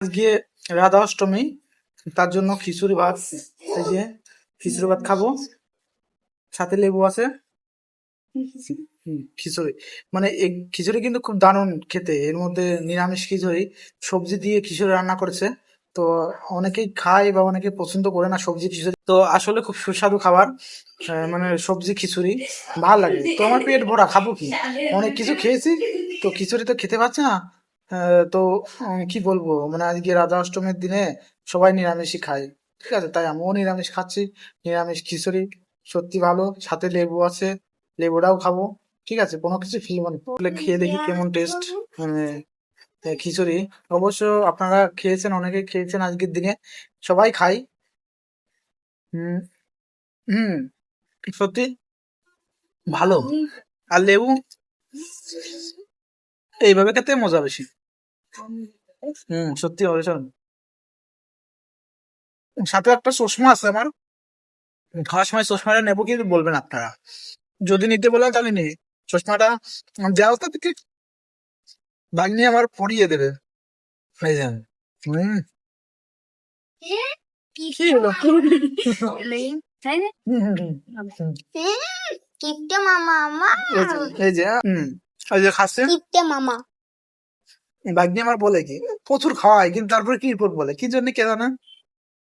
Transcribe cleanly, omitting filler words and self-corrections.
আজকে রাধা অষ্টমী, তার জন্য খিচুড়ি ভাত। এই যে খিচুড়ি ভাত খাবো, সাথে লেবু আছে। খিচুড়ি মানে এই খিচুড়ি কিন্তু খুব দারুণ খেতে। এর মধ্যে নিরামিষ খিচুড়ি, সবজি দিয়ে খিচুড়ি রান্না করেছে। তো অনেকেই খায় বা অনেকে পছন্দ করে না সবজি খিচুড়ি, তো আসলে খুব সুস্বাদু খাবার। মানে সবজি খিচুড়ি ভালো লাগে। তো আমার পেট ভরা, খাবো কি, অনেক কিছু খেয়েছি, তো খিচুড়ি তো খেতে পারছি না। তো কি বলবো, মানে আজকে রাধা অষ্টমীর দিনে সবাই নিরামিষই খায়, ঠিক আছে, তাই আমিও নিরামিষ খাচ্ছি। নিরামিষ খিচুড়ি সত্যি ভালো, সাথে লেবু আছে, লেবুটাও খাবো। ঠিক আছে, কোনো কিছু ফিল মানে বলে খেয়ে দেখি কেমন টেস্ট। মানে খিচুড়ি অবশ্য আপনারা খেয়েছেন, অনেকে খেয়েছেন আজকের দিনে, সবাই খাই। হুম হুম, সত্যি ভালো। আর লেবু এইভাবে খেতে মজা বেশি। সত্যি অবশ্য। সাথে একটা চশমা আছে আমার, খাওয়ার সময় চশমাটা নেবো কিন্তু বলবেন আপনারা, যদি নিতে বলেন তাহলে নেই। চশমাটা দেওয়া তো থেকে ভাগ নিয়ে আমার পরিয়ে দেবে। এই যে হুম, কি হলো? হুম, হুম, হুম, হুম। কিপটে মামা আমার এই যে এই যে খাচ্ছে কিপটে মামা ভাগ্নি আমার বলে কি প্রচুর খাওয়ায়, কিন্তু তারপরে কি রিপোর্ট বলে কি জন্য কে জানে।